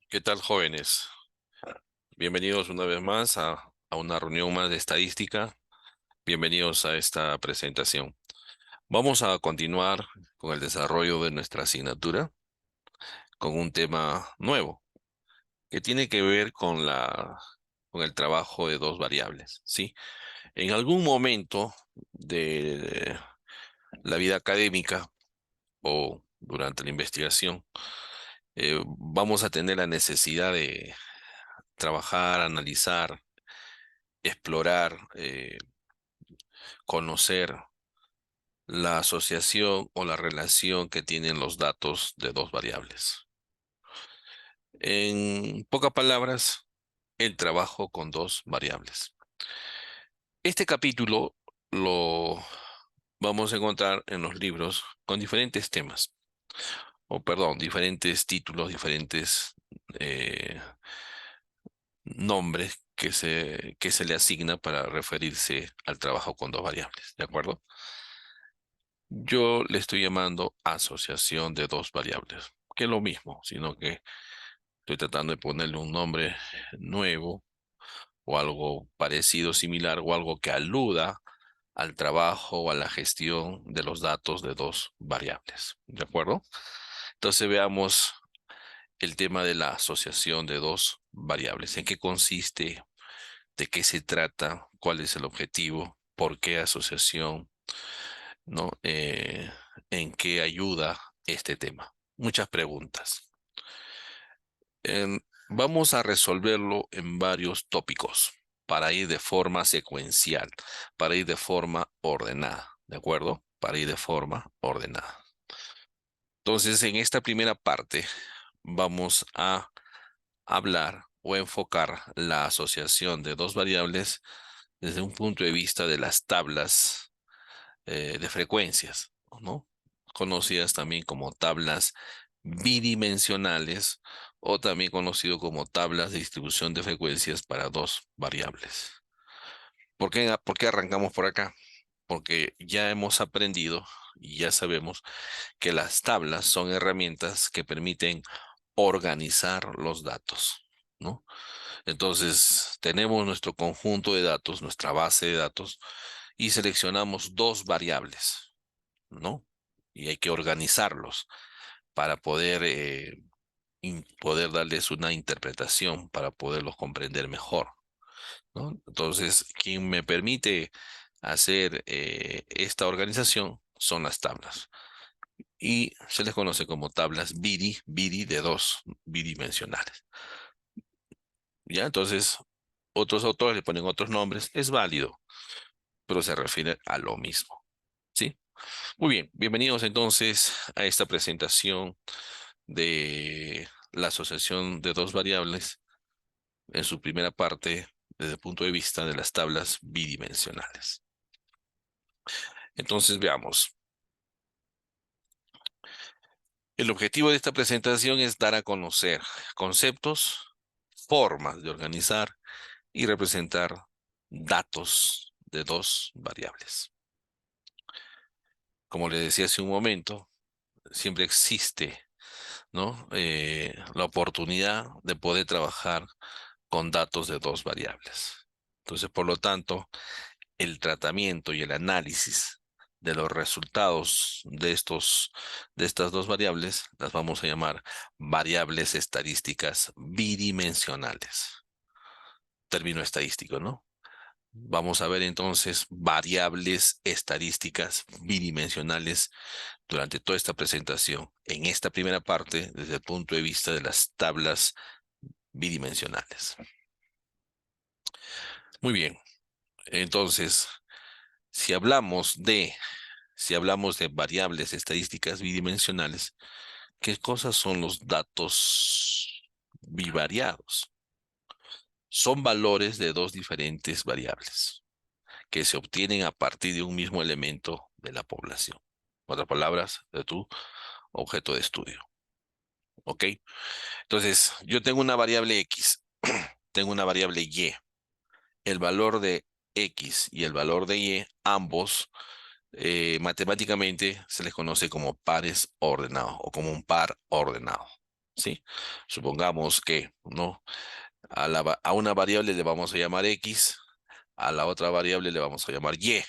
¿Qué tal, jóvenes? Bienvenidos una vez más a una reunión más de estadística. Bienvenidos a esta presentación. Vamos a continuar con el desarrollo de nuestra asignatura con un tema nuevo que tiene que ver con con el trabajo de dos variables, ¿sí? En algún momento de la vida académica o durante la investigación, vamos a tener la necesidad de trabajar, analizar, explorar, conocer la asociación o la relación que tienen los datos de dos variables. En pocas palabras, el trabajo con dos variables. Este capítulo lo vamos a encontrar en los libros con diferentes temas, o perdón, diferentes títulos, diferentes eh, nombres que se le asigna para referirse al trabajo con dos variables, ¿de acuerdo? Yo le estoy llamando asociación de dos variables, que es lo mismo, sino que estoy tratando de ponerle un nombre nuevo o algo parecido, similar o algo que aluda al trabajo o a la gestión de los datos de dos variables. ¿De acuerdo? Entonces veamos el tema de la asociación de dos variables. ¿En qué consiste? ¿De qué se trata? ¿Cuál es el objetivo? ¿Por qué asociación? ¿No? ¿En qué ayuda este tema? Muchas preguntas. Vamos a resolverlo en varios tópicos para ir de forma secuencial, para ir de forma ordenada, ¿de acuerdo? Para ir de forma ordenada. Entonces, en esta primera parte vamos a hablar o enfocar la asociación de dos variables desde un punto de vista de las tablas de frecuencias, ¿no? Conocidas también como tablas bidimensionales o también conocido como tablas de distribución de frecuencias para dos variables. ¿Por qué arrancamos por acá? Porque ya hemos aprendido y ya sabemos que las tablas son herramientas que permiten organizar los datos, ¿no? Entonces, tenemos nuestro conjunto de datos, nuestra base de datos, y seleccionamos dos variables, ¿no? Y hay que organizarlos para poder, poder darles una interpretación, para poderlos comprender mejor, ¿no? Entonces, quien me permite hacer esta organización son las tablas. Y se les conoce como tablas BIDI de dos bidimensionales. ¿Ya? Entonces, otros autores le ponen otros nombres, es válido, pero se refiere a lo mismo. ¿Sí? Muy bien, bienvenidos entonces a esta presentación de la asociación de dos variables en su primera parte desde el punto de vista de las tablas bidimensionales. Entonces veamos. El objetivo de esta presentación es dar a conocer conceptos, formas de organizar y representar datos de dos variables. Como le decía hace un momento, siempre existe, ¿no? La oportunidad de poder trabajar con datos de dos variables. Entonces, por lo tanto, el tratamiento y el análisis de los resultados de estas dos variables las vamos a llamar variables estadísticas bidimensionales. Término estadístico, ¿no? Vamos a ver entonces variables estadísticas bidimensionales durante toda esta presentación, en esta primera parte, desde el punto de vista de las tablas bidimensionales. Muy bien, entonces, si hablamos de, si hablamos de variables estadísticas bidimensionales, ¿qué cosas son los datos bivariados? Son valores de dos diferentes variables que se obtienen a partir de un mismo elemento de la población. En otras palabras, de tu objeto de estudio. ¿Ok? Entonces, yo tengo una variable X, tengo una variable Y. El valor de X y el valor de Y, ambos matemáticamente se les conoce como pares ordenados o como un par ordenado. ¿sí? Supongamos que, ¿no? A una variable le vamos a llamar X, a la otra variable le vamos a llamar Y.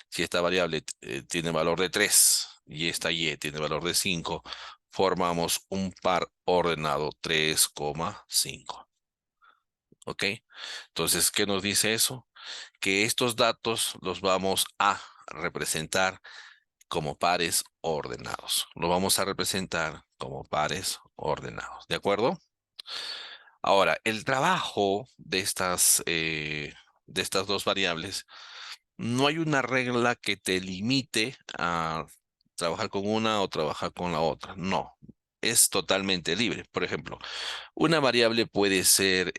Si esta variable tiene valor de 3 y esta Y tiene valor de 5, formamos un par ordenado 3,5. ¿Ok? Entonces, ¿qué nos dice eso? Que estos datos los vamos a representar como pares ordenados. Lo vamos a representar como pares ordenados. ¿De acuerdo? Ahora, el trabajo de estas dos variables, no hay una regla que te limite a trabajar con una o trabajar con la otra. No, es totalmente libre. Por ejemplo, una variable puede ser,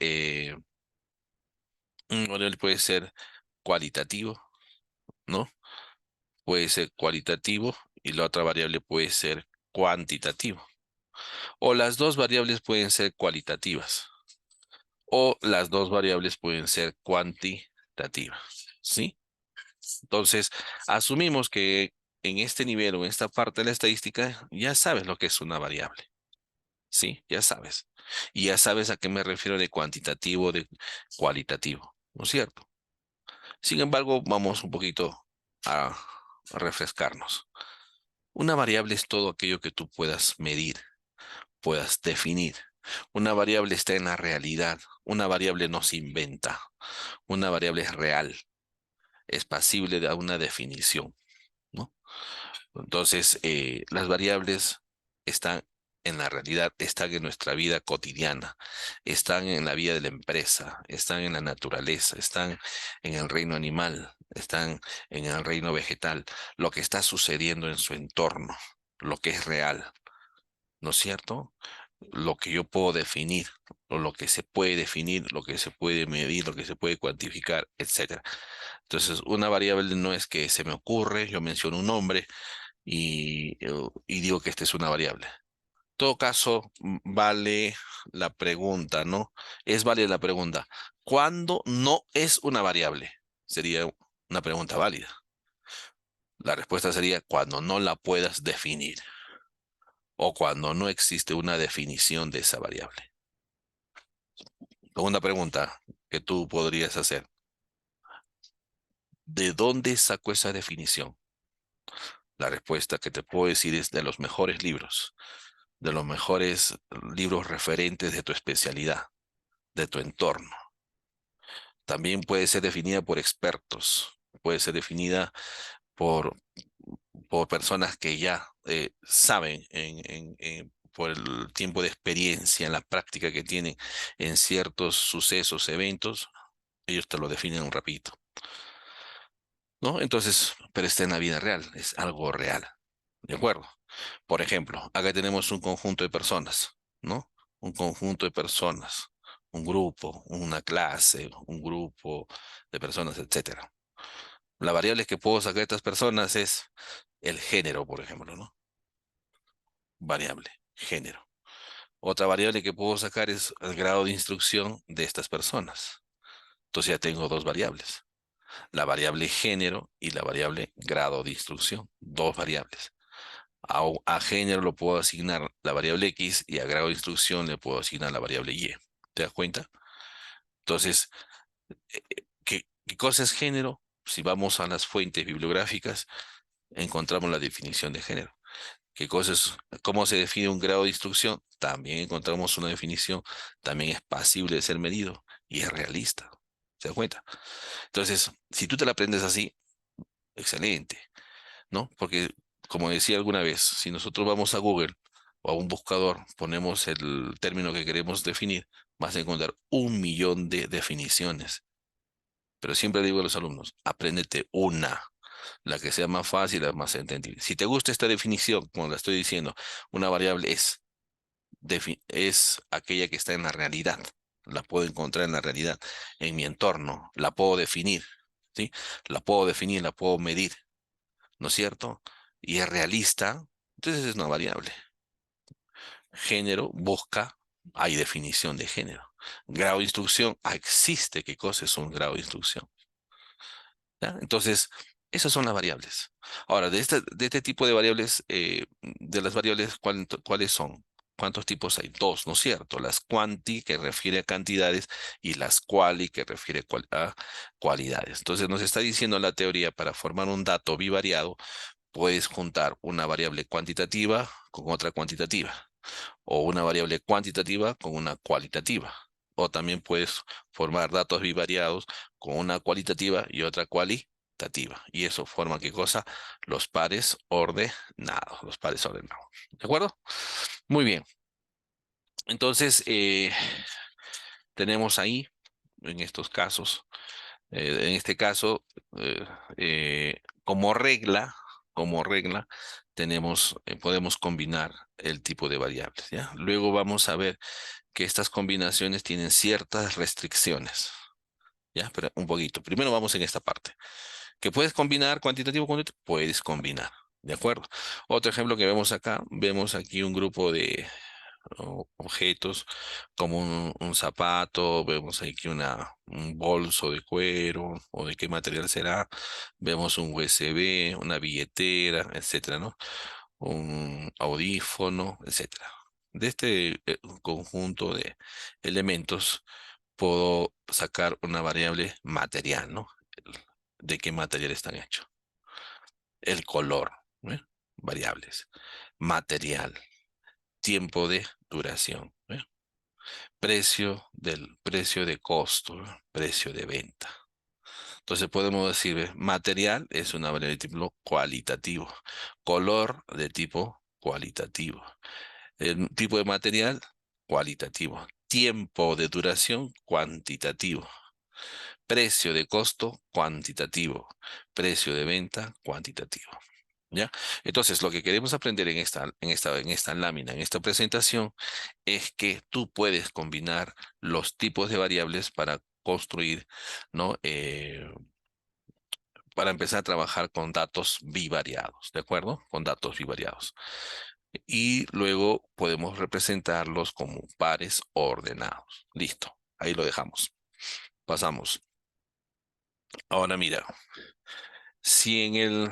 una variable puede ser cualitativo, ¿no? Puede ser cualitativo y la otra variable puede ser cuantitativo. O las dos variables pueden ser cualitativas o las dos variables pueden ser cuantitativas, ¿sí? Entonces, asumimos que en este nivel o en esta parte de la estadística ya sabes lo que es una variable, ¿sí? Ya sabes. Y ya sabes a qué me refiero de cuantitativo, de cualitativo, ¿no es cierto? Sin embargo, vamos un poquito a refrescarnos. Una variable es todo aquello que tú puedas medir, puedas definir. Una variable está en la realidad. Una variable no se inventa. Una variable es real, es pasible de una definición, ¿no? Entonces, las variables están en la realidad, están en nuestra vida cotidiana, están en la vida de la empresa, están en la naturaleza, están en el reino animal, están en el reino vegetal, lo que está sucediendo en su entorno, lo que es real, ¿no es cierto? Lo que yo puedo definir, o lo que se puede definir, lo que se puede medir, lo que se puede cuantificar, etcétera. Entonces, una variable no es que se me ocurre, yo menciono un nombre y digo que esta es una variable. En todo caso, vale la pregunta, ¿no? Es válida la pregunta. ¿Cuándo no es una variable? Sería una pregunta válida. La respuesta sería cuando no la puedas definir o cuando no existe una definición de esa variable. Segunda pregunta que tú podrías hacer. ¿De dónde sacó esa definición? La respuesta que te puedo decir es de los mejores libros, de los mejores libros referentes de tu especialidad, de tu entorno. También puede ser definida por expertos, puede ser definida por, por personas que ya saben por el tiempo de experiencia, en la práctica que tienen en ciertos sucesos, eventos, ellos te lo definen un rapidito, ¿no? Entonces, pero está en la vida real, es algo real, ¿de acuerdo? Por ejemplo, acá tenemos un conjunto de personas, ¿no? Un conjunto de personas, un grupo, una clase, un grupo de personas, etcétera. La variable que puedo sacar de estas personas es el género, por ejemplo, ¿no? Variable, género. Otra variable que puedo sacar es el grado de instrucción de estas personas. Entonces ya tengo dos variables, la variable género y la variable grado de instrucción, dos variables. A género lo puedo asignar la variable X y a grado de instrucción le puedo asignar la variable Y. ¿Te das cuenta? Entonces, ¿qué cosa es género? Si vamos a las fuentes bibliográficas, encontramos la definición de género. ¿Qué cosa es, cómo se define un grado de instrucción? También encontramos una definición, también es pasible de ser medido y es realista. ¿Se da cuenta? Entonces, si tú te la aprendes así, excelente. ¿No? Porque, como decía alguna vez, si nosotros vamos a Google o a un buscador, ponemos el término que queremos definir, vas a encontrar 1 millón de definiciones. Pero siempre digo a los alumnos, apréndete una, la que sea más fácil, la más entendible. Si te gusta esta definición, como la estoy diciendo, una variable es aquella que está en la realidad. La puedo encontrar en la realidad, en mi entorno, la puedo definir, ¿sí? La puedo definir, la puedo medir, ¿no es cierto? Y es realista, entonces es una variable. Género, busca, hay definición de género. Grado de instrucción, existe qué cosa es un grado de instrucción. ¿Ya? Entonces, esas son las variables. Ahora, de este tipo de variables, de las variables, ¿cuáles son? ¿cuántos tipos hay? Dos, ¿no es cierto? Las quanti, que refiere a cantidades, y las quali, que refiere a cualidades. Entonces nos está diciendo la teoría, para formar un dato bivariado, puedes juntar una variable cuantitativa con otra cuantitativa, o una variable cuantitativa con una cualitativa. O también puedes formar datos bivariados con una cualitativa y otra cualitativa. Y eso forma, ¿qué cosa? Los pares ordenados. Los pares ordenados. ¿De acuerdo? Muy bien. Entonces, tenemos ahí, en estos casos, en este caso, eh, como regla, podemos combinar el tipo de variables, ¿ya? Luego vamos a ver que estas combinaciones tienen ciertas restricciones, ¿ya? Pero un poquito. Primero vamos en esta parte. ¿Que puedes combinar cuantitativo con cuantitativo? Puedes combinar, ¿de acuerdo? Otro ejemplo que vemos acá, vemos aquí un grupo de objetos como un zapato, vemos aquí un bolso de cuero o de qué material será, vemos un USB, una billetera, etcétera, ¿no? Un audífono, etcétera. De este conjunto de elementos puedo sacar una variable material, ¿no? ¿De qué material están hechos? El color, ¿eh? Variables. Material, tiempo de duración, ¿eh? Precio de costo, ¿no? Precio de venta. Entonces podemos decir, ¿ves? Material es una variable de tipo cualitativo, color de tipo cualitativo, el tipo de material cualitativo, tiempo de duración cuantitativo, precio de costo cuantitativo, precio de venta cuantitativo. ¿Ya? Entonces, lo que queremos aprender en esta lámina, en esta presentación, es que tú puedes combinar los tipos de variables para construir, ¿no? Para empezar a trabajar con datos bivariados, ¿de acuerdo? Con datos bivariados. Y luego podemos representarlos como pares ordenados. Listo, ahí lo dejamos. Pasamos. Ahora mira, si en el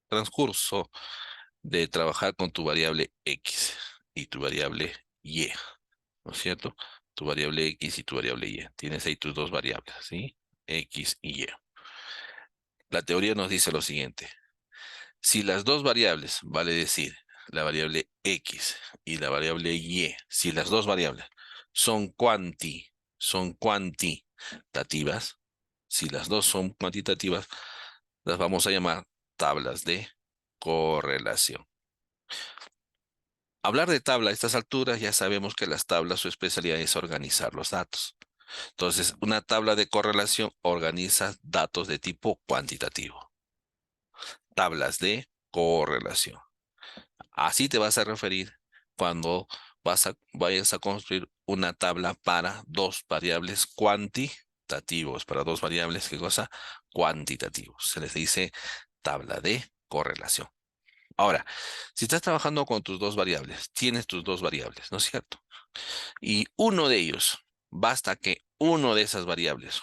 transcurso de trabajar con tu variable X y tu variable Y, ¿no es cierto? Tu variable X y tu variable Y. Tienes ahí tus dos variables, ¿sí? X y Y. La teoría nos dice lo siguiente. Si las dos variables, vale decir, la variable X y la variable Y, si las dos variables son cuantitativas, si las dos son cuantitativas, las vamos a llamar tablas de correlación. Hablar de tabla a estas alturas, ya sabemos que las tablas, su especialidad es organizar los datos. Entonces, una tabla de correlación organiza datos de tipo cuantitativo. Tablas de correlación. Así te vas a referir cuando vayas a construir una tabla para dos variables cuantitativos, para dos variables, ¿qué cosa? Cuantitativos. Se les dice tabla de correlación. Ahora, si estás trabajando con tus dos variables, tienes tus dos variables, ¿no es cierto? Y uno de ellos, basta que una de esas variables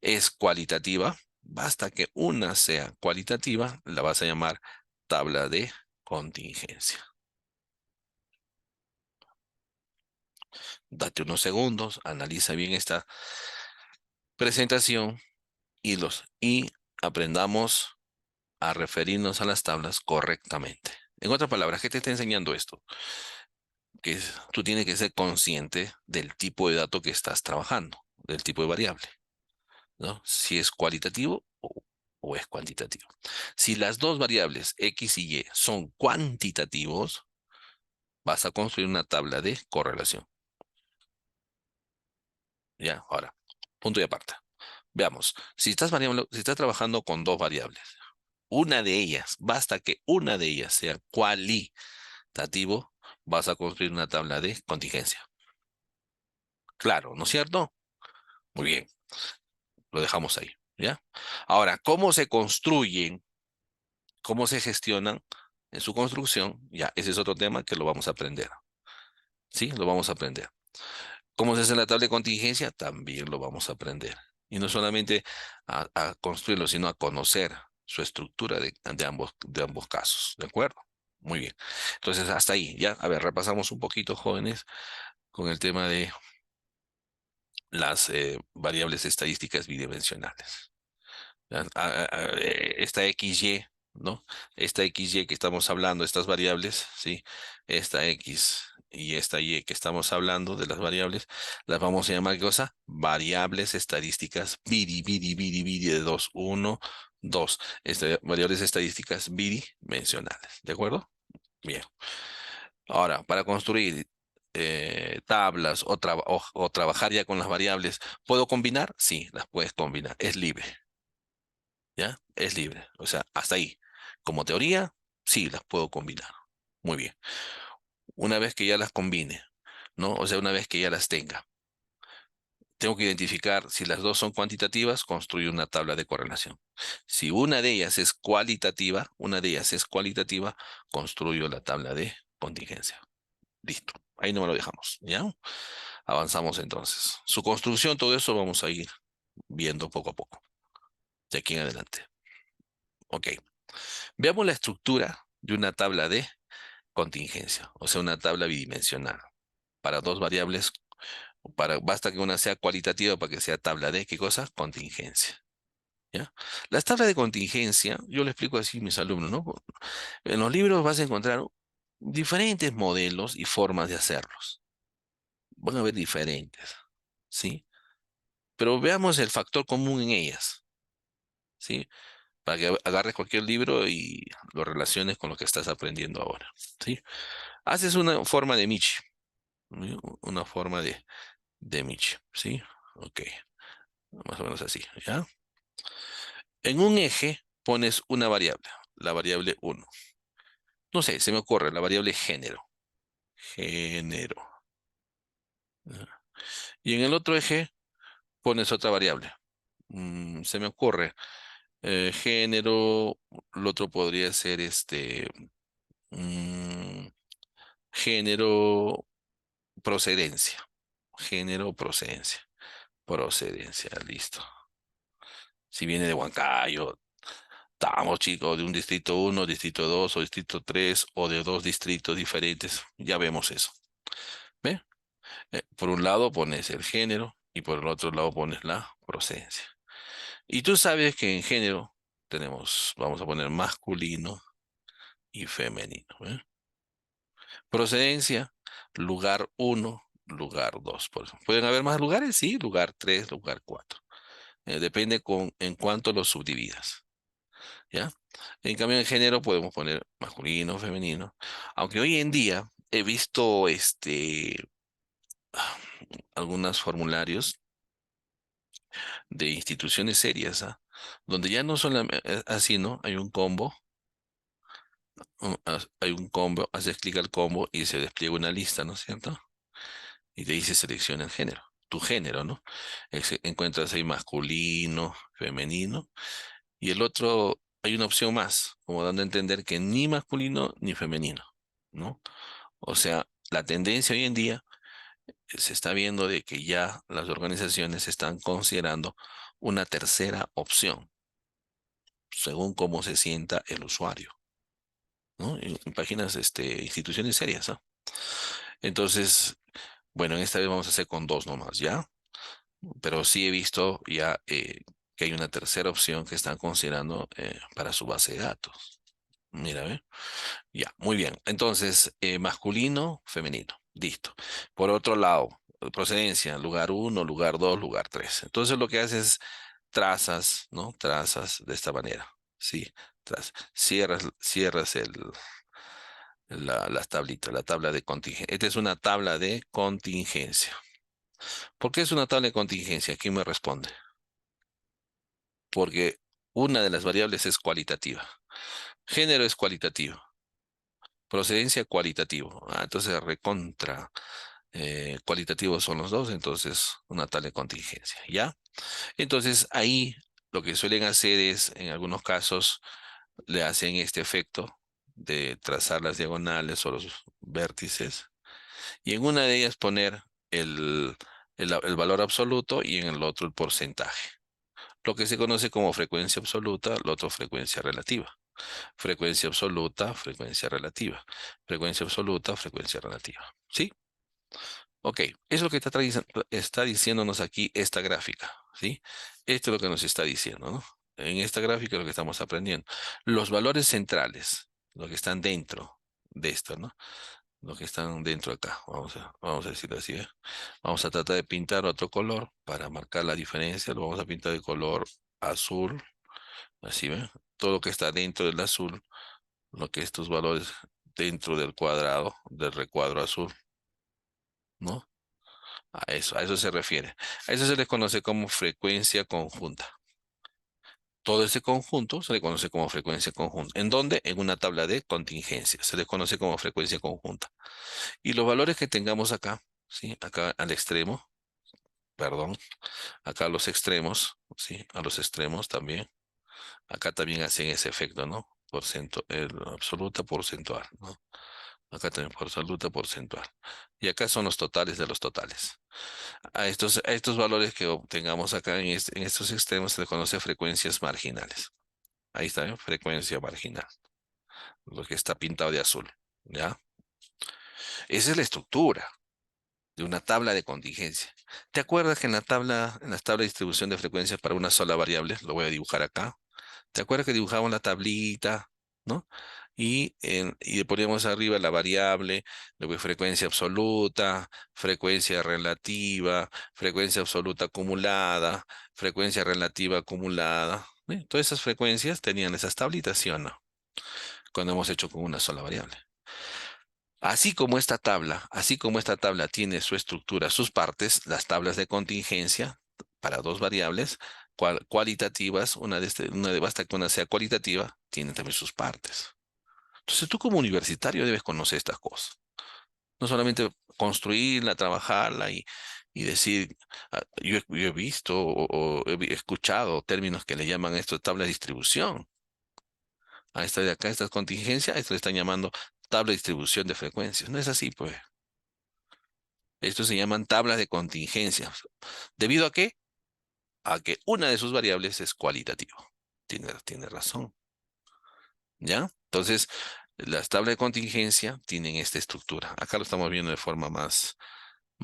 es cualitativa, basta que una sea cualitativa, la vas a llamar tabla de contingencia. Date unos segundos, analiza bien esta presentación y aprendamos a referirnos a las tablas correctamente. En otras palabras, ¿qué te está enseñando esto? Tú tienes que ser consciente del tipo de dato que estás trabajando, del tipo de variable, ¿no? Si es cualitativo o es cuantitativo. Si las dos variables X y Y son cuantitativos, vas a construir una tabla de correlación. Ya, ahora, punto y aparte. Veamos, si estás trabajando con dos variables, una de ellas, basta que una de ellas sea cualitativo, vas a construir una tabla de contingencia. Claro, ¿no es cierto? Muy bien, lo dejamos ahí, ¿ya? Ahora, ¿cómo se construyen, cómo se gestionan en su construcción? Ya, ese es otro tema que lo vamos a aprender, ¿sí? Lo vamos a aprender. ¿Cómo se hace la tabla de contingencia? También lo vamos a aprender. Y no solamente a construirlo, sino a conocer su estructura de ambos casos, ¿de acuerdo? Muy bien. Entonces, hasta ahí, ya. A ver, repasamos un poquito, jóvenes, con el tema de las variables estadísticas bidimensionales. Esta XY, ¿no? Esta XY que estamos hablando, estas variables, ¿sí? Esta X y esta Y que estamos hablando de las variables, las vamos a llamar, ¿qué cosa? Variables estadísticas bidi de 2 1 2. Variables estadísticas bidimensionales, ¿de acuerdo? Bien. Ahora, para construir tablas o trabajar ya con las variables, ¿puedo combinar? Sí, las puedes combinar. Es libre. ¿Ya? Es libre. O sea, hasta ahí. Como teoría, sí, las puedo combinar. Muy bien. Una vez que ya las combine, ¿no? O sea, una vez que ya las tenga, tengo que identificar si las dos son cuantitativas, construyo una tabla de correlación. Si una de ellas es cualitativa, construyo la tabla de contingencia. Listo. Ahí no me lo dejamos, ¿ya? Avanzamos entonces. Su construcción, todo eso vamos a ir viendo poco a poco, de aquí en adelante. Ok. Veamos la estructura de una tabla de contingencia, o sea, una tabla bidimensional. Para dos variables, basta que una sea cualitativa para que sea tabla de, ¿qué cosa? Contingencia. ¿Ya? Las tablas de contingencia, yo le explico así a mis alumnos, ¿no? En los libros vas a encontrar diferentes modelos y formas de hacerlos. Van a haber diferentes, ¿sí? Pero veamos el factor común en ellas, ¿sí? Para que agarres cualquier libro y lo relaciones con lo que estás aprendiendo ahora, ¿sí? Haces una forma de Michi, ¿sí? Una forma de Michi, ¿sí? Ok, más o menos así, ¿ya? En un eje pones una variable, la variable uno. No sé, se me ocurre la variable género. Género. ¿Ya? Y en el otro eje pones otra variable. Se me ocurre. Género, lo otro podría ser mm, género, procedencia. Género, procedencia. Procedencia, listo. Si viene de Huancayo, estamos chicos de un distrito uno, distrito 2 o distrito 3 o de dos distritos diferentes. Ya vemos eso. ¿Ve? Por un lado pones el género y por el otro lado pones la procedencia. Y tú sabes que en género tenemos, vamos a poner masculino y femenino. ¿Ve? Procedencia, lugar uno, lugar 2. ¿Pueden haber más lugares? Sí, lugar 3, lugar 4. Depende en cuánto los subdividas. ¿Ya? En cambio, en género podemos poner masculino, femenino. Aunque hoy en día he visto algunos formularios de instituciones serias, ¿ah? Donde ya no solamente así, ¿no? Hay un combo, hay un combo, haces clic al combo y se despliega una lista, ¿no es cierto? Y te dice selecciona el género, tu género, ¿no? Encuentras ahí masculino, femenino, y el otro, hay una opción más, como dando a entender que ni masculino ni femenino, ¿no? O sea, la tendencia hoy en día se está viendo de que ya las organizaciones están considerando una tercera opción, según cómo se sienta el usuario, ¿no? En páginas, instituciones serias, ¿ah? Entonces, bueno, en esta vez vamos a hacer con dos nomás, ¿ya? Pero sí he visto ya que hay una tercera opción que están considerando para su base de datos. Mira, ¿ve? Ya, muy bien. Entonces, masculino, femenino. Listo. Por otro lado, procedencia, lugar uno, lugar 2, lugar 3. Entonces lo que haces es trazas, ¿no? Trazas de esta manera. Sí, cierras las tablitas, la tabla de contingencia. Esta es una tabla de contingencia. ¿Por qué es una tabla de contingencia? ¿Quién me responde? Porque una de las variables es cualitativa. Género es cualitativo. Procedencia cualitativo. Entonces recontra cualitativos son los dos, entonces una tal de contingencia, ¿ya? Entonces ahí lo que suelen hacer es, en algunos casos, le hacen este efecto de trazar las diagonales o los vértices y en una de ellas poner el valor absoluto y en el otro el porcentaje. Lo que se conoce como frecuencia absoluta, lo otro frecuencia relativa. Frecuencia absoluta, frecuencia relativa. Frecuencia absoluta, frecuencia relativa. ¿Sí? Ok, eso es lo que está diciéndonos aquí esta gráfica, ¿sí? Esto es lo que nos está diciendo, ¿no? En esta gráfica es lo que estamos aprendiendo. Los valores centrales, lo que están dentro de esto, ¿no? Lo que están dentro acá, vamos a decirlo así, ¿eh? Vamos a tratar de pintar otro color para marcar la diferencia. Lo vamos a pintar de color azul, así, ¿ven? Todo lo que está dentro del azul, lo que estos valores dentro del cuadrado, del recuadro azul, ¿no? A eso se refiere. A eso se le conoce como frecuencia conjunta. Todo ese conjunto se le conoce como frecuencia conjunta. ¿En dónde? En una tabla de contingencia. Se le conoce como frecuencia conjunta. Y los valores que tengamos acá, ¿sí? Acá al extremo, perdón, acá a los extremos, ¿sí? A los extremos también. Acá también hacen ese efecto, ¿no? Absoluta porcentual, ¿no? Acá también por absoluta porcentual. Y acá son los totales de los totales. A estos valores que obtengamos acá en estos extremos se les conoce frecuencias marginales. Ahí está, ¿eh? Frecuencia marginal, lo que está pintado de azul, ¿ya? Esa es la estructura de una tabla de contingencia. ¿Te acuerdas que en la tabla de distribución de frecuencias para una sola variable, lo voy a dibujar acá? ¿Te acuerdas que dibujamos la tablita, ¿no? Y le poníamos arriba la variable, luego frecuencia absoluta, frecuencia relativa, frecuencia absoluta acumulada, frecuencia relativa acumulada. ¿Sí? Todas esas frecuencias tenían esas tablitas, ¿sí o no? Cuando hemos hecho con una sola variable. Así como esta tabla tiene su estructura, sus partes, las tablas de contingencia para dos variables cualitativas, basta que una sea cualitativa, tiene también sus partes. Entonces tú como universitario debes conocer estas cosas. No solamente construirla, trabajarla y decir, yo he visto o he escuchado términos que le llaman esto tabla de distribución. A esta de acá, esta contingencia, a esto le están llamando tabla de distribución de frecuencias. No es así, pues. Estos se llaman tablas de contingencia. ¿Debido a qué? A que una de sus variables es cualitativa. Tiene razón, ¿ya? Entonces, las tablas de contingencia tienen esta estructura. Acá lo estamos viendo de forma más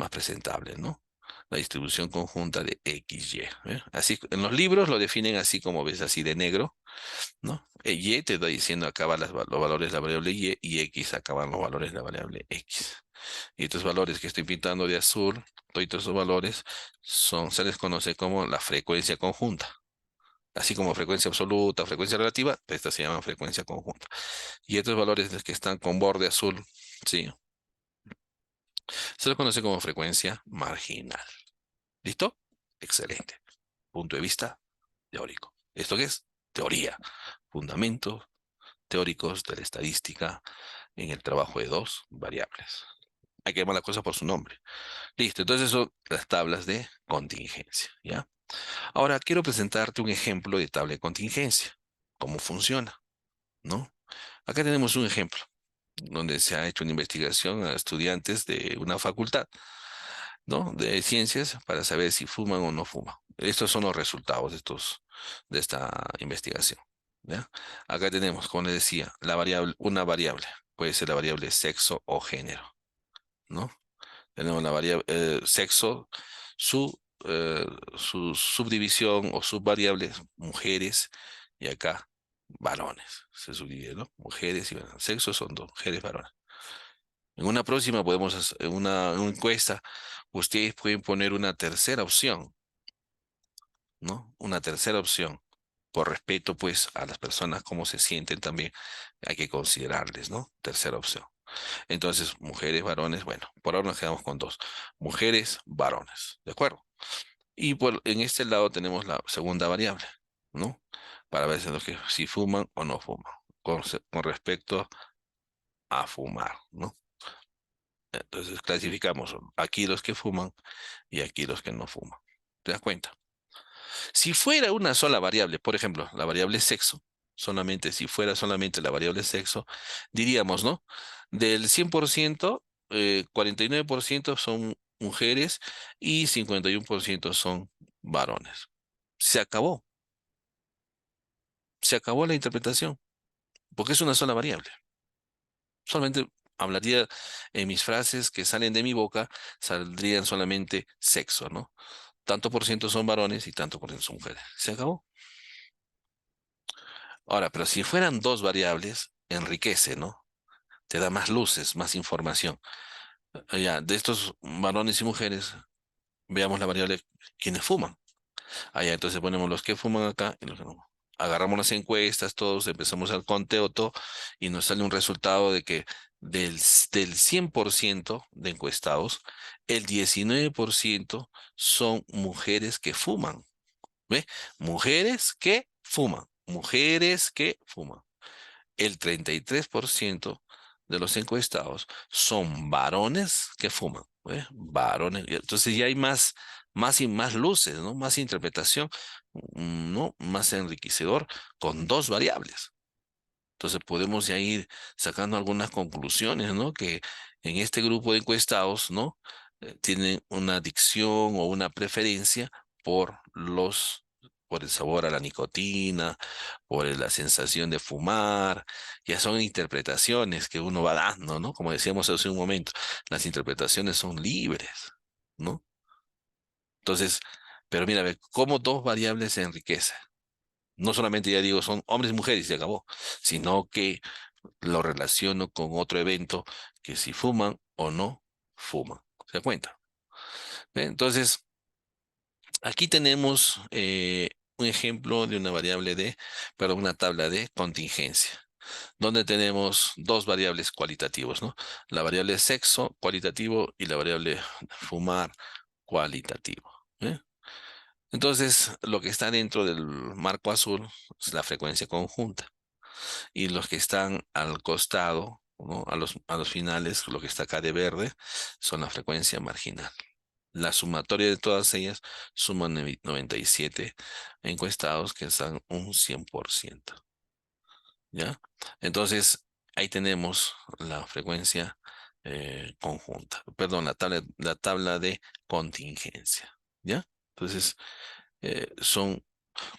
presentable, ¿no? La distribución conjunta de X, Y. Así, en los libros lo definen así como ves, así de negro, ¿no? Y te está diciendo acá van los valores de la variable y X acaban los valores de la variable X. Y estos valores que estoy pintando de azul, todos esos valores se les conoce como la frecuencia conjunta. Así como frecuencia absoluta, frecuencia relativa, estas se llaman frecuencia conjunta. Y estos valores que están con borde azul, sí, se les conoce como frecuencia marginal. ¿Listo? Excelente. Punto de vista teórico. ¿Esto qué es? Teoría. Fundamentos teóricos de la estadística en el trabajo de dos variables. Hay que llamar las cosas por su nombre. Listo, entonces son las tablas de contingencia, ¿ya? Ahora quiero presentarte un ejemplo de tabla de contingencia. ¿Cómo funciona? ¿No? Acá tenemos un ejemplo donde se ha hecho una investigación a estudiantes de una facultad, ¿no? De ciencias para saber si fuman o no fuman. Estos son los resultados de esta investigación, ¿ya? Acá tenemos, como les decía, una variable. Puede ser la variable sexo o género, ¿no? Tenemos la variable sexo, su, eh, su subdivisión o subvariables, mujeres, y acá varones. Se subdivide, ¿no? Mujeres y varones. Sexo son dos, mujeres, varones. En una próxima podemos hacer una encuesta. Ustedes pueden poner una tercera opción, ¿no? Una tercera opción. Por respeto, pues, a las personas, cómo se sienten también, hay que considerarles, ¿no? Tercera opción. Entonces, mujeres, varones, bueno, por ahora nos quedamos con dos. Mujeres, varones, ¿de acuerdo? Y en este lado tenemos la segunda variable, ¿no? Para ver si fuman o no fuman, con respecto a fumar, ¿no? Entonces clasificamos aquí los que fuman y aquí los que no fuman. ¿Te das cuenta? Si fuera una sola variable, por ejemplo, la variable sexo, si fuera solamente la variable sexo, diríamos, ¿no? Del 100%, 49% son mujeres y 51% son varones. Se acabó, se acabó la interpretación. porque es una sola variable. Solamente hablaría en mis frases que salen de mi boca, saldrían solamente sexo, ¿no? Tanto por ciento son varones y tanto por ciento son mujeres. Se acabó. Ahora, pero si fueran dos variables, enriquece, ¿no? Te da más luces, más información. Ya, de estos varones y mujeres, veamos la variable quienes fuman. Allá, entonces ponemos los que fuman acá y los que no. Agarramos las encuestas, todos empezamos al conteo todo, y nos sale un resultado de que del 100% de encuestados, el 19% son mujeres que fuman. ¿Ve? Mujeres que fuman. Mujeres que fuman. El 33% de los encuestados son varones que fuman. ¿Ve? Varones. Y entonces ya hay más y más luces, ¿no? Más interpretación, ¿no? Más enriquecedor con dos variables. Entonces podemos ya ir sacando algunas conclusiones, ¿no? Que en este grupo de encuestados, ¿no? Tienen una adicción o una preferencia por por el sabor a la nicotina, por la sensación de fumar. Ya son interpretaciones que uno va dando, ¿no? Como decíamos hace un momento, las interpretaciones son libres, ¿no? Entonces, pero mira, ve, cómo dos variables se enriquecen. No solamente ya digo son hombres y mujeres y se acabó, sino que lo relaciono con otro evento que si fuman o no fuman. ¿Se da cuenta? ¿Ve? Entonces, aquí tenemos un ejemplo de una variable perdón, una tabla de contingencia, donde tenemos dos variables cualitativos, ¿no? La variable sexo cualitativo y la variable fumar cualitativo. ¿Eh? Entonces, lo que está dentro del marco azul es la frecuencia conjunta. Y los que están al costado, ¿no? A los finales, lo que está acá de verde, son la frecuencia marginal. La sumatoria de todas ellas suman 97 encuestados que están un 100%. ¿Ya? Entonces, ahí tenemos la frecuencia conjunta, perdón, la tabla de contingencia. ¿Ya? Entonces, son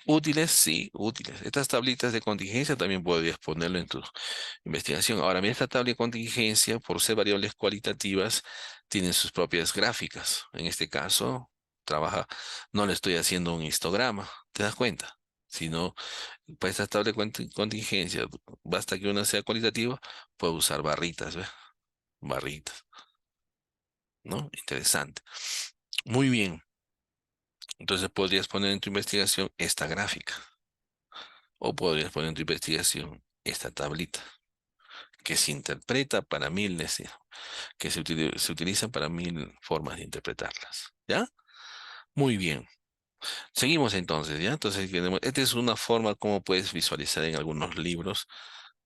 útiles, sí, útiles. Estas tablitas de contingencia también podrías ponerlo en tu investigación. Ahora, mira, esta tabla de contingencia, por ser variables cualitativas, tienen sus propias gráficas. En este caso, trabaja, no le estoy haciendo un histograma, ¿te das cuenta? Sino, para esta tabla de contingencia, basta que una sea cualitativa, puedo usar barritas, ¿ves? Barritas, ¿no? Interesante. Muy bien. Entonces podrías poner en tu investigación esta gráfica. O podrías poner en tu investigación esta tablita, que se interpreta para mil, que se utiliza para mil formas de interpretarlas. ¿Ya? Muy bien. Seguimos entonces, ¿ya? Entonces, esta es una forma como puedes visualizar en algunos libros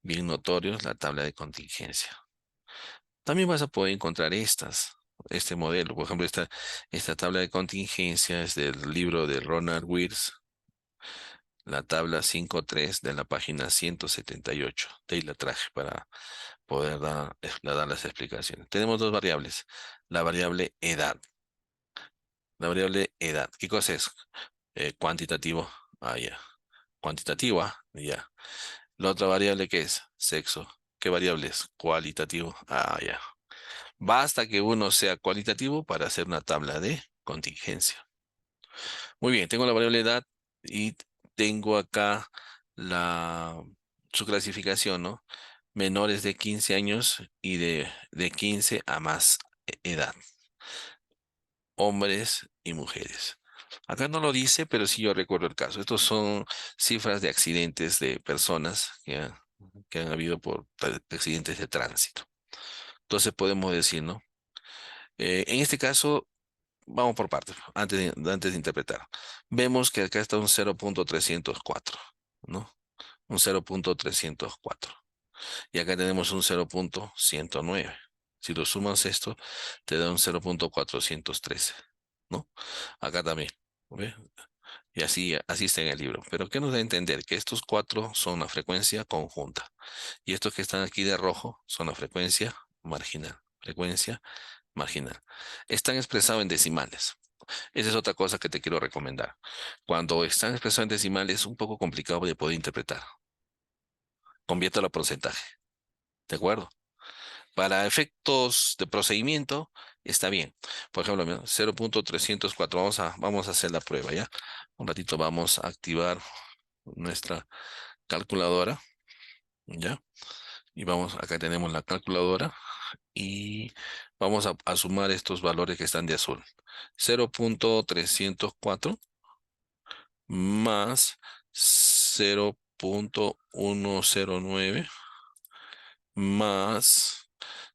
bien notorios la tabla de contingencia. También vas a poder encontrar este modelo. Por ejemplo, esta tabla de contingencia es del libro de Ronald Wirtz, la tabla 5.3 de la página 178. De ahí la traje para poder dar las explicaciones. Tenemos dos variables. La variable edad. La variable edad. ¿Qué cosa es? Cuantitativo. Ah, ya. Cuantitativa. Ya. La otra variable, ¿qué es? Sexo. ¿Qué variable es? Cualitativo. Ah, ya. Basta que uno sea cualitativo para hacer una tabla de contingencia. Muy bien, tengo la variable edad y tengo acá la, su clasificación, ¿no? Menores de 15 años y de 15 a más edad, hombres y mujeres. Acá no lo dice, pero sí yo recuerdo el caso. Estos son cifras de accidentes de personas que han habido por accidentes de tránsito. Entonces podemos decir, ¿no? En este caso, vamos por partes, antes de interpretar. Vemos que acá está un 0.304, ¿no? Un 0.304. Y acá tenemos un 0.109. Si lo sumas esto, te da un 0.413, ¿no? Acá también, ¿ve? Y así está en el libro. Pero ¿qué nos da a entender? Que estos cuatro son la frecuencia conjunta. Y estos que están aquí de rojo son la frecuencia marginal. Frecuencia marginal. Están expresados en decimales. Esa es otra cosa que te quiero recomendar. Cuando están expresados en decimales es un poco complicado de poder interpretar. conviértelo a porcentaje. ¿De acuerdo? Para efectos de procedimiento, está bien. Por ejemplo, mira, 0.304. Vamos a hacer la prueba, ¿ya? Un ratito vamos a activar nuestra calculadora, ¿ya? Y acá tenemos la calculadora y vamos a sumar estos valores que están de azul. 0.304 más 0.109 más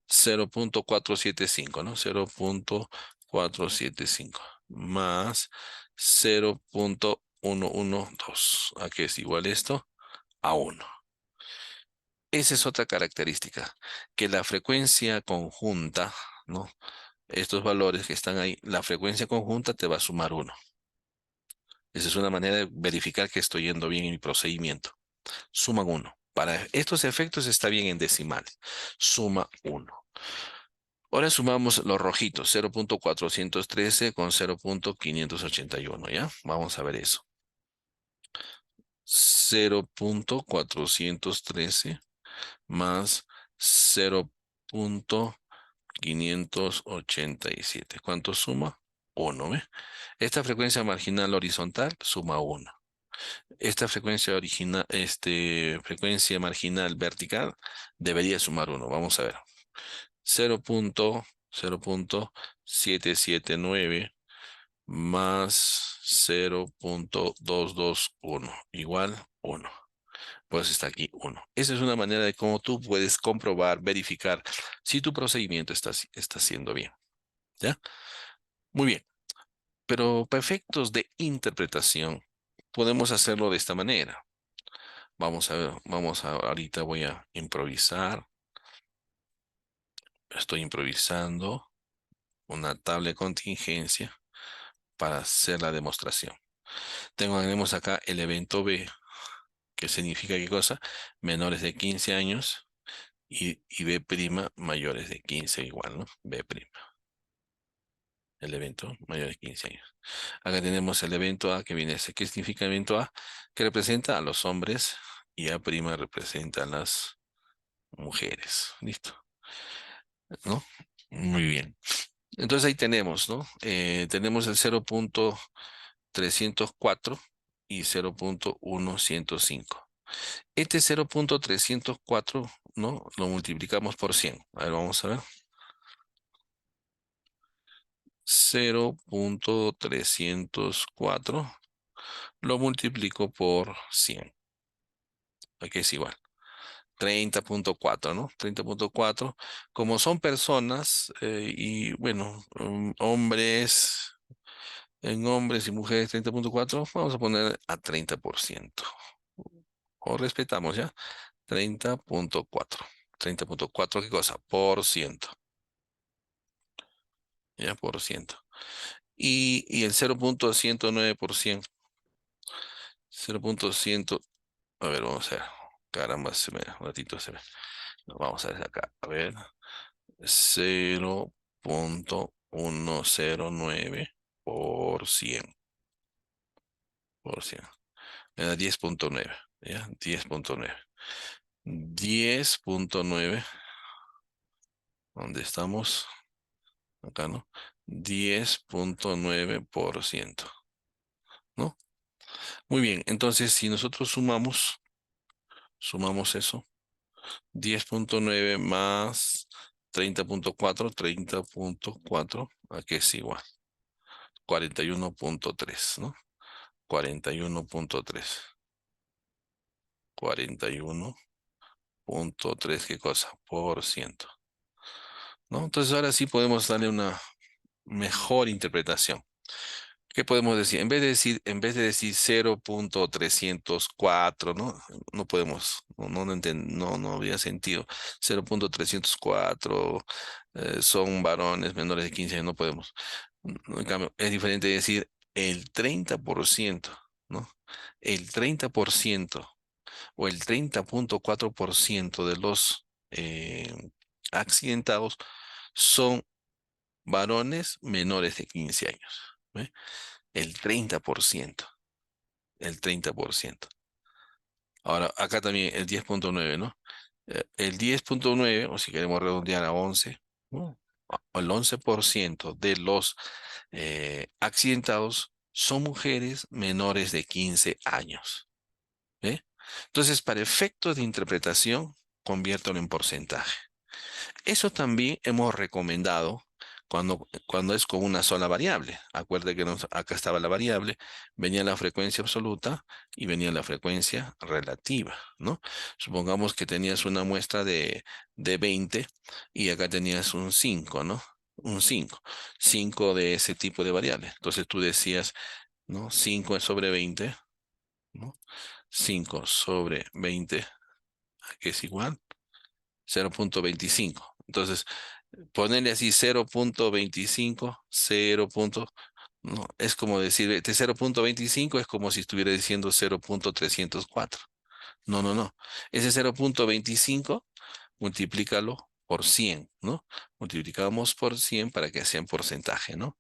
0.475, ¿no? 0.475 más 0.112. ¿A qué es igual esto? A 1. Esa es otra característica, que la frecuencia conjunta, ¿no? Estos valores que están ahí, la frecuencia conjunta te va a sumar 1. Esa es una manera de verificar que estoy yendo bien en mi procedimiento. Suman 1. Para estos efectos está bien en decimales. Suma 1. Ahora sumamos los rojitos, 0.413 con 0.581, ¿ya? Vamos a ver eso. 0.413 más 0.587. ¿Cuánto suma? 1, ¿ve? Esta frecuencia marginal horizontal suma 1. Esta frecuencia marginal vertical debería sumar 1. Vamos a ver. 0.779 más 0.221 igual 1. Pues está aquí 1. Esa es una manera de cómo tú puedes comprobar, verificar si tu procedimiento está haciendo bien. ¿Ya? Muy bien. Pero para efectos de interpretación, podemos hacerlo de esta manera. Vamos a ver, ahorita voy a improvisar. Estoy improvisando una tabla de contingencia para hacer la demostración. Tenemos acá el evento B, que significa qué cosa, menores de 15 años y B' mayores de 15 igual, ¿no? B', el evento mayores de 15 años. Acá tenemos el evento A que viene a ser, ¿qué significa el evento A? Que representa a los hombres y A' representa a las mujeres. ¿Listo? ¿No? Muy bien. Entonces ahí tenemos, ¿no? Tenemos el 0.304 y 0.105. Este 0.304, ¿no? Lo multiplicamos por 100. A ver, vamos a ver. 0.304 lo multiplico por 100. Aquí es igual. 30.4, ¿no? 30.4. Como son personas y, bueno, en hombres y mujeres 30.4, vamos a poner a 30%. O respetamos, ¿ya? 30.4. 30.4, ¿qué cosa? Por ciento. ¿Ya? Por ciento. Y el 0.109%. 0.100. A ver, vamos a ver. Caramba, un ratito se me. Vamos a ver acá. A ver. 0.109 por 100. Por 100. Me da 10.9. ¿Ya? 10.9. 10.9. ¿Dónde estamos? Acá, ¿no? 10.9%. ¿No? Muy bien. Entonces, si nosotros sumamos eso. 10.9 más 30.4, 30.4, aquí es igual. 41.3, ¿no? 41.3. 41.3, ¿qué cosa? Por ciento. ¿No? Entonces ahora sí podemos darle una mejor interpretación. ¿Qué podemos decir? En vez de decir 0.304, ¿no? No podemos, no habría sentido. 0.304 son varones menores de 15 años, no podemos. En cambio, es diferente decir el 30%, ¿no? El 30% o el 30.4% de los accidentados son varones menores de 15 años. ¿Ve? El 30%. El 30%. Ahora, acá también el 10.9, ¿no? El 10.9, o si queremos redondear a 11, ¿no? El 11% de los accidentados son mujeres menores de 15 años. ¿Ve? Entonces, para efectos de interpretación, conviértelo en porcentaje. Eso también hemos recomendado cuando es con una sola variable. Acuerde que acá estaba la variable, venía la frecuencia absoluta y venía la frecuencia relativa, ¿no? Supongamos que tenías una muestra de 20 y acá tenías un 5, ¿no? Un 5 de ese tipo de variable. Entonces tú decías, ¿no? 5 sobre 20, ¿no? 5 sobre 20, que es igual 0.25. Entonces, ponerle así 0.25, 0. No, es como decir, este 0.25 es como si estuviera diciendo 0.304. No, no, no. Ese 0.25, multiplícalo por 100, ¿no? Multiplicamos por 100 para que sea en porcentaje, ¿no?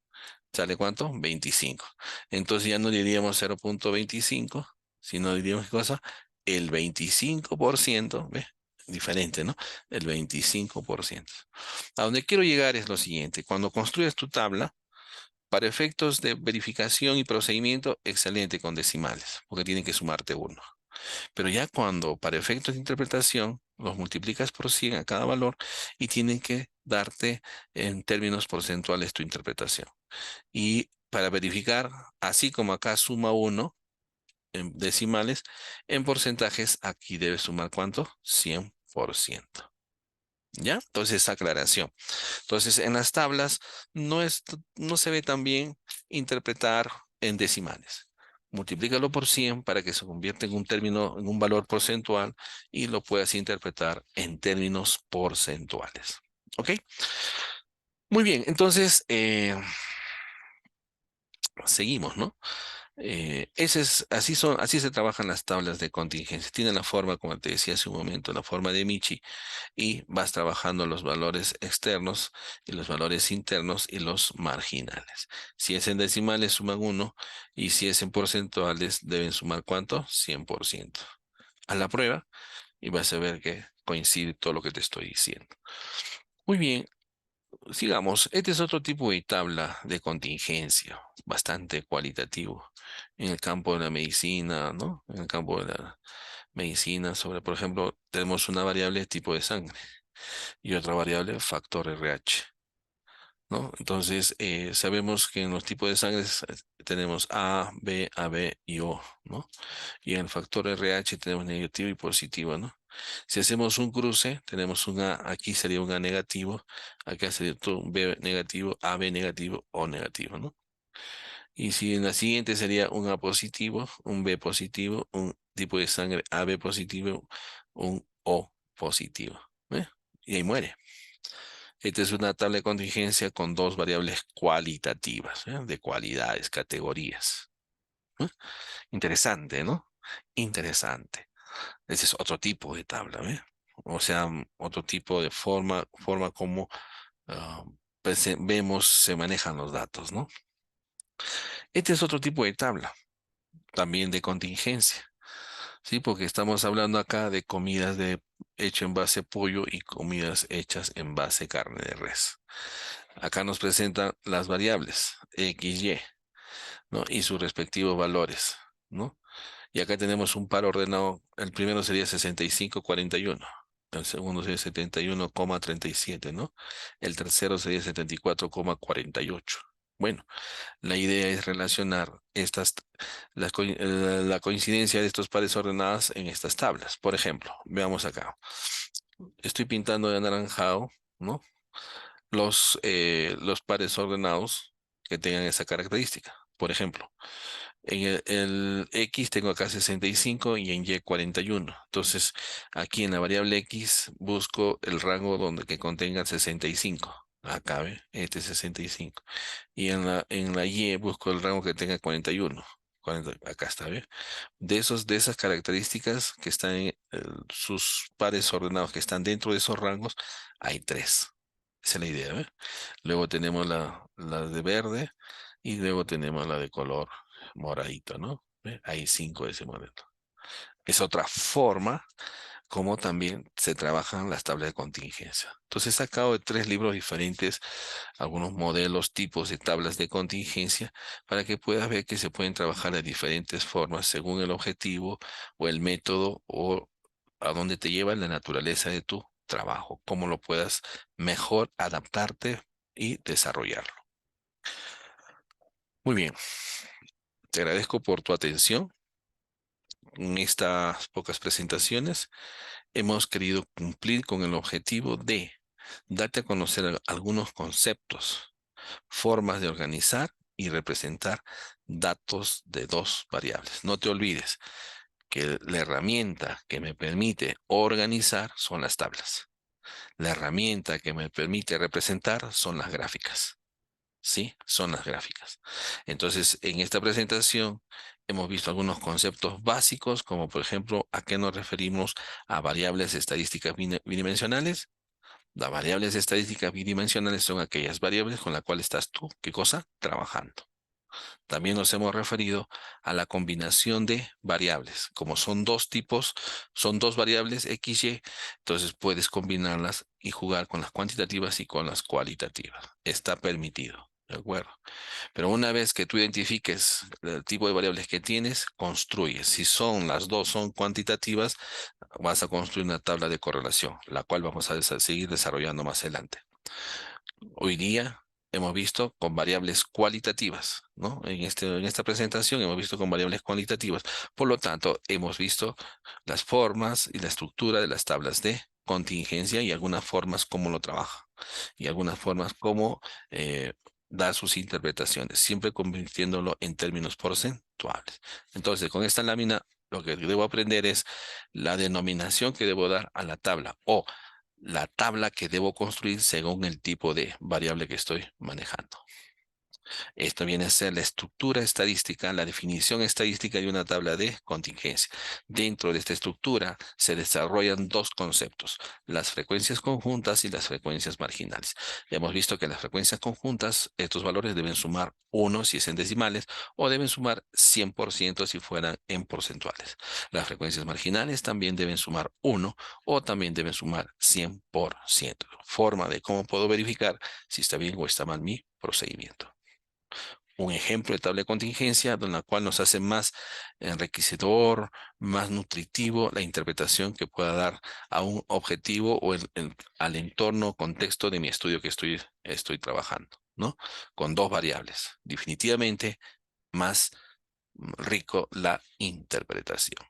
¿Sale cuánto? 25. Entonces ya no diríamos 0.25, sino diríamos, ¿qué cosa? El 25%, ¿ves? Diferente, ¿no? El 25%. A donde quiero llegar es lo siguiente. Cuando construyes tu tabla, para efectos de verificación y procedimiento, excelente con decimales, porque tienen que sumarte uno. Pero ya cuando para efectos de interpretación los multiplicas por 100 a cada valor y tienen que darte en términos porcentuales tu interpretación. Y para verificar, así como acá suma uno en decimales, en porcentajes aquí debe sumar ¿cuánto? 100%. ¿Ya? Entonces, aclaración. Entonces, en las tablas no se ve tan bien interpretar en decimales. Multiplícalo por 100 para que se convierta en un término, en un valor porcentual y lo puedas interpretar en términos porcentuales. ¿Ok? Muy bien, entonces seguimos, ¿no? Así se trabajan las tablas de contingencia. Tienen la forma, como te decía hace un momento, la forma de Michi y vas trabajando los valores externos y los valores internos y los marginales. Si es en decimales, suman uno y si es en porcentuales, deben sumar ¿cuánto? 100%. A la prueba y vas a ver que coincide todo lo que te estoy diciendo. Muy bien, sigamos. Este es otro tipo de tabla de contingencia, bastante cualitativo en el campo de la medicina, ¿no? En el campo de la medicina, sobre, por ejemplo, tenemos una variable tipo de sangre y otra variable factor RH, ¿no? Entonces, sabemos que en los tipos de sangre tenemos A, B, AB y O, ¿no? Y en el factor RH tenemos negativo y positivo, ¿no? Si hacemos un cruce, tenemos un A, aquí sería un A negativo, acá sería un B negativo, AB negativo, O negativo, ¿no? Y si en la siguiente sería un A positivo, un B positivo, un tipo de sangre AB positivo, un O positivo, ¿eh? Y ahí muere. Esta es una tabla de contingencia con dos variables cualitativas, ¿eh? De cualidades, categorías. ¿Eh? Interesante, ¿no? Interesante. Ese es otro tipo de tabla, ¿eh? O sea, otro tipo de forma como ah, vemos, se manejan los datos, ¿no? Este es otro tipo de tabla, también de contingencia, ¿sí? Porque estamos hablando acá de comidas hecho en base pollo y comidas hechas en base carne de res. Acá nos presentan las variables X, Y, ¿no? Y sus respectivos valores, ¿no? Y acá tenemos un par ordenado. El primero sería 65,41. El segundo sería 71,37, ¿no? El tercero sería 74,48. Bueno, la idea es relacionar la coincidencia de estos pares ordenadas en estas tablas. Por ejemplo, veamos acá. Estoy pintando de anaranjado, ¿no? Los pares ordenados que tengan esa característica. Por ejemplo, en el X tengo acá 65 y en Y 41. Entonces, aquí en la variable X busco el rango donde que contenga 65. Acá, ¿ve? Este es 65. Y en la Y busco el rango que tenga 41. 40, acá está, ¿ve? De esas características que están en sus pares ordenados que están dentro de esos rangos, hay tres. Esa es la idea, ¿ve? Luego tenemos la de verde y luego tenemos la de color moradito, ¿no? ¿Ve? Hay cinco de ese modelo. Es otra forma como también se trabajan las tablas de contingencia. Entonces he sacado de 3 libros diferentes algunos modelos, tipos de tablas de contingencia para que puedas ver que se pueden trabajar de diferentes formas según el objetivo o el método o a dónde te lleva la naturaleza de tu trabajo, cómo lo puedas mejor adaptarte y desarrollarlo. Muy bien, te agradezco por tu atención. En estas pocas presentaciones hemos querido cumplir con el objetivo de darte a conocer algunos conceptos, formas de organizar y representar datos de dos variables. No te olvides que la herramienta que me permite organizar son las tablas. La herramienta que me permite representar son las gráficas. Sí, son las gráficas. Entonces, en esta presentación hemos visto algunos conceptos básicos, como por ejemplo, ¿a qué nos referimos a variables estadísticas bidimensionales? Las variables estadísticas bidimensionales son aquellas variables con las cuales estás tú, ¿qué cosa? Trabajando. También nos hemos referido a la combinación de variables. Como son dos tipos, son dos variables X, Y, entonces puedes combinarlas y jugar con las cuantitativas y con las cualitativas. Está permitido. ¿De acuerdo? Pero una vez que tú identifiques el tipo de variables que tienes, construyes. Si son las dos son cuantitativas, vas a construir una tabla de correlación, la cual vamos a seguir desarrollando más adelante. Hoy día hemos visto con variables cualitativas, ¿no? En esta presentación hemos visto con variables cualitativas. Por lo tanto, hemos visto las formas y la estructura de las tablas de contingencia y algunas formas cómo lo trabaja y algunas formas cómo dar sus interpretaciones, siempre convirtiéndolo en términos porcentuales. Entonces, con esta lámina, lo que debo aprender es la denominación que debo dar a la tabla o la tabla que debo construir según el tipo de variable que estoy manejando. Esto viene a ser la estructura estadística, la definición estadística de una tabla de contingencia. Dentro de esta estructura se desarrollan dos conceptos, las frecuencias conjuntas y las frecuencias marginales. Hemos visto que las frecuencias conjuntas, estos valores deben sumar 1 si es en decimales o deben sumar 100% si fueran en porcentuales. Las frecuencias marginales también deben sumar 1 o también deben sumar 100%. Forma de cómo puedo verificar si está bien o está mal mi procedimiento. Un ejemplo de tabla de contingencia, con la cual nos hace más enriquecedor, más nutritivo la interpretación que pueda dar a un objetivo o al entorno, contexto de mi estudio que estoy trabajando, ¿no? Con dos variables. Definitivamente más rico la interpretación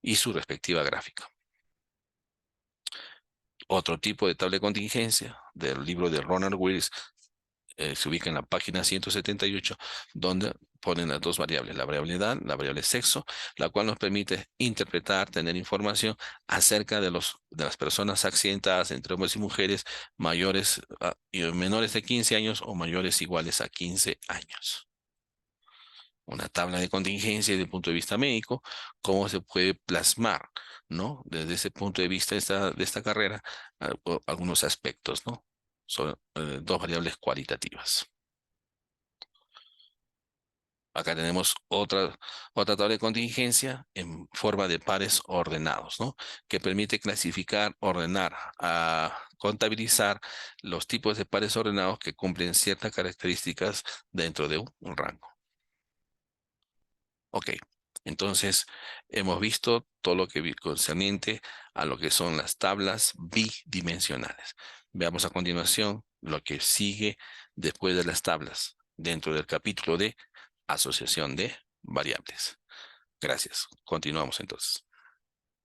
y su respectiva gráfica. Otro tipo de tabla de contingencia del libro de Ronald Willis se ubica en la página 178, donde ponen las dos variables, la variable edad, la variable sexo, la cual nos permite interpretar, tener información acerca de las personas accidentadas entre hombres y mujeres mayores y menores de 15 años o mayores iguales a 15 años. Una tabla de contingencia desde el punto de vista médico, cómo se puede plasmar, ¿no? Desde ese punto de vista de esta carrera, algunos aspectos, ¿no? Son dos variables cualitativas. Acá tenemos otra tabla de contingencia en forma de pares ordenados, ¿no? Que permite clasificar, ordenar, contabilizar los tipos de pares ordenados que cumplen ciertas características dentro de un rango. Ok, entonces hemos visto todo lo que concerniente a lo que son las tablas bidimensionales. Veamos a continuación lo que sigue después de las tablas dentro del capítulo de asociación de variables. Gracias. Continuamos entonces.